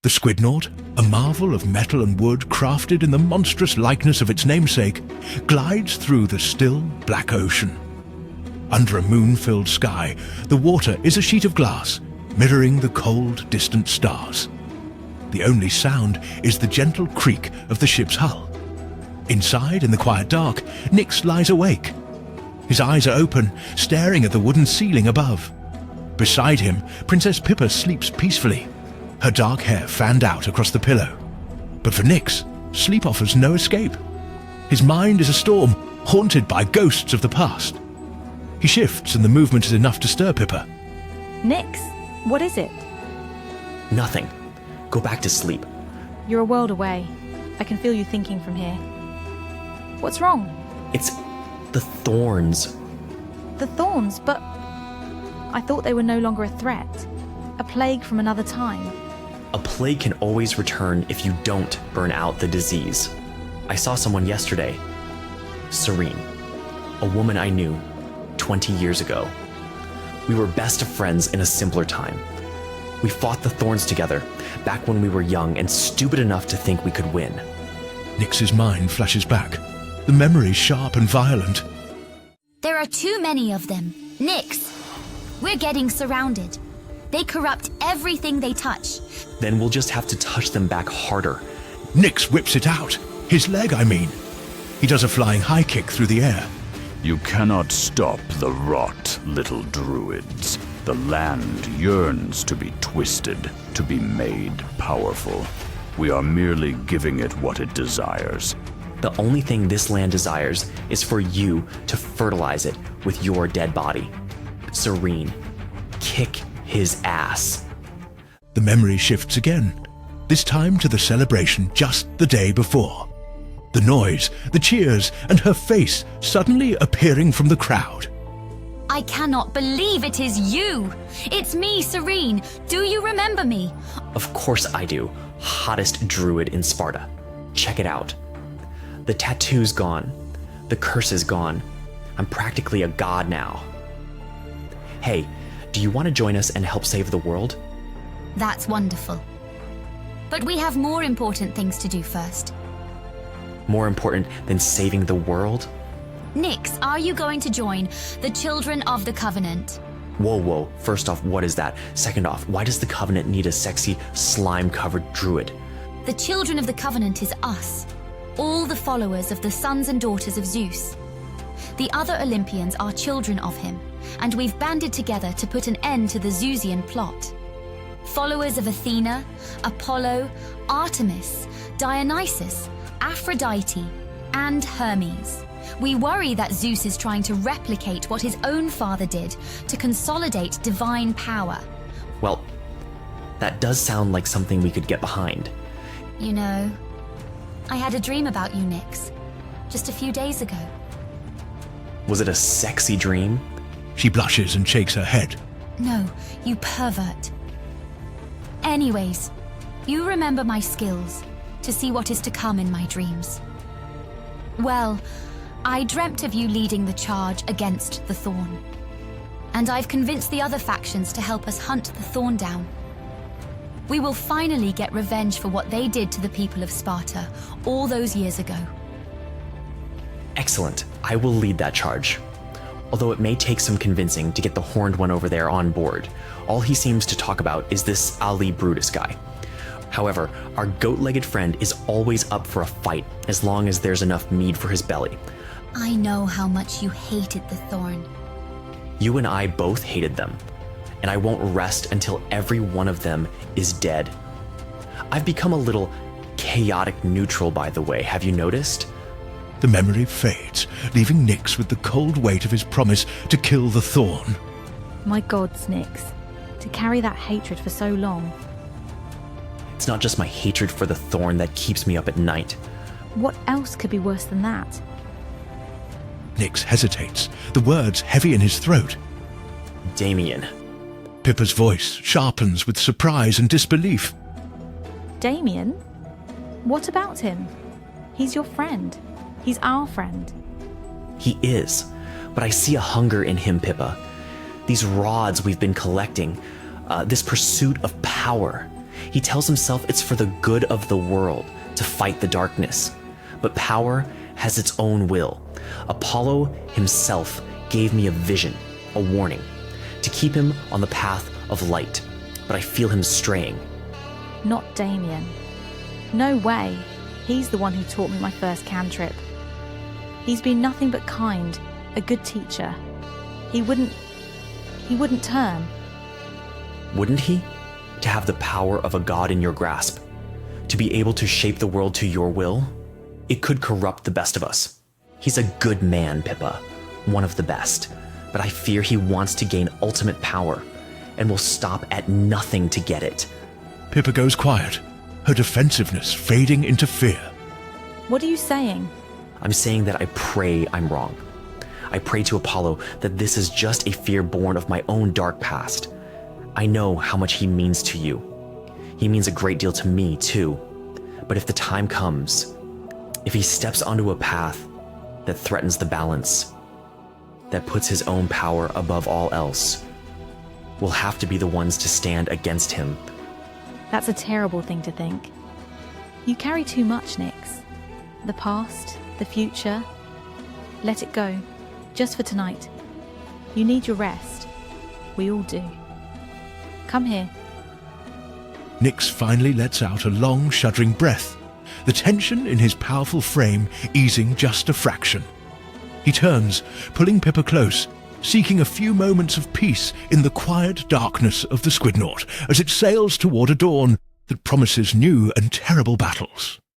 The Squidnaught, a marvel of metal and wood crafted in the monstrous likeness of its namesake, glides through the still black ocean. Under a moon-filled sky, the water is a sheet of glass, mirroring the cold, distant stars. The only sound is the gentle creak of the ship's hull. Inside, in the quiet dark, Nyx lies awake. His eyes are open, staring at the wooden ceiling above. Beside him, Princess Pippa sleeps peacefully, her dark hair fanned out across the pillow. But for Nyx, sleep offers no escape. His mind is a storm, haunted by ghosts of the past. He shifts and the movement is enough to stir Pippa. Nyx, what is it? Nothing. Go back to sleep. You're a world away. I can feel you thinking from here. What's wrong? It's the thorns. The thorns, but I thought they were no longer a threat. A plague from another time. A plague can always return if you don't burn out the disease. I saw someone yesterday. Serene. A woman I knew 20 years ago. We were best of friends in a simpler time. We fought the thorns together, back when we were young and stupid enough to think we could win. Nyx's mind flashes back, the memory sharp and violent. There are too many of them. Nyx, we're getting surrounded. They corrupt everything they touch. Then we'll just have to touch them back harder. Nyx whips it out. His leg, I mean. He does a flying high kick through the air. You cannot stop the rot, little druids. The land yearns to be twisted, to be made powerful. We are merely giving it what it desires. The only thing this land desires is for you to fertilize it with your dead body. Serene, kick his ass. The memory shifts again, this time to the celebration just the day before. The noise, the cheers, and her face suddenly appearing from the crowd. I cannot believe it is you. It's me, Serene. Do you remember me? Of course I do. Hottest druid in Sparta. Check it out. The tattoo's gone. The curse is gone. I'm practically a god now. Hey, do you want to join us and help save the world? That's wonderful. But we have more important things to do first. More important than saving the world? Nyx, are you going to join the Children of the Covenant? Whoa. First off, what is that? Second off, why does the Covenant need a sexy, slime-covered druid? The Children of the Covenant is us, all the followers of the sons and daughters of Zeus. The other Olympians are children of him, and we've banded together to put an end to the Zeusian plot. Followers of Athena, Apollo, Artemis, Dionysus, Aphrodite, and Hermes. We worry that Zeus is trying to replicate what his own father did to consolidate divine power. Well, that does sound like something we could get behind. You know, I had a dream about you, Nyx, just a few days ago. Was it a sexy dream? She blushes and shakes her head. No, you pervert. Anyways, you remember my skills to see what is to come in my dreams. Well, I dreamt of you leading the charge against the Thorn. And I've convinced the other factions to help us hunt the Thorn down. We will finally get revenge for what they did to the people of Sparta all those years ago. Excellent. I will lead that charge. Although it may take some convincing to get the horned one over there on board. All he seems to talk about is this Ali Brutus guy. However, our goat-legged friend is always up for a fight as long as there's enough mead for his belly. I know how much you hated the Thorn. You and I both hated them, and I won't rest until every one of them is dead. I've become a little chaotic neutral, by the way, have you noticed? The memory fades, leaving Nyx with the cold weight of his promise to kill the Thorn. My gods, Nyx. To carry that hatred for so long. It's not just my hatred for the Thorn that keeps me up at night. What else could be worse than that? Nyx hesitates, the words heavy in his throat. Damien. Pippa's voice sharpens with surprise and disbelief. Damien? What about him? He's your friend. He's our friend. He is, but I see a hunger in him, Pippa. These rods we've been collecting, this pursuit of power. He tells himself it's for the good of the world to fight the darkness. But power has its own will. Apollo himself gave me a vision, a warning, to keep him on the path of light. But I feel him straying. Not Damien. No way. He's the one who taught me my first cantrip. He's been nothing but kind, a good teacher. He wouldn't turn. Wouldn't he? To have the power of a god in your grasp, to be able to shape the world to your will, it could corrupt the best of us. He's a good man, Pippa, one of the best, but I fear he wants to gain ultimate power and will stop at nothing to get it. Pippa goes quiet, her defensiveness fading into fear. What are you saying? I'm saying that I pray I'm wrong. I pray to Apollo that this is just a fear born of my own dark past. I know how much he means to you. He means a great deal to me, too. But if the time comes, if he steps onto a path that threatens the balance, that puts his own power above all else, we'll have to be the ones to stand against him. That's a terrible thing to think. You carry too much, Nyx. The past, the future. Let it go, just for tonight. You need your rest. We all do. Come here. Nyx finally lets out a long, shuddering breath, the tension in his powerful frame easing just a fraction. He turns, pulling Pippa close, seeking a few moments of peace in the quiet darkness of the Squidnaught as it sails toward a dawn that promises new and terrible battles.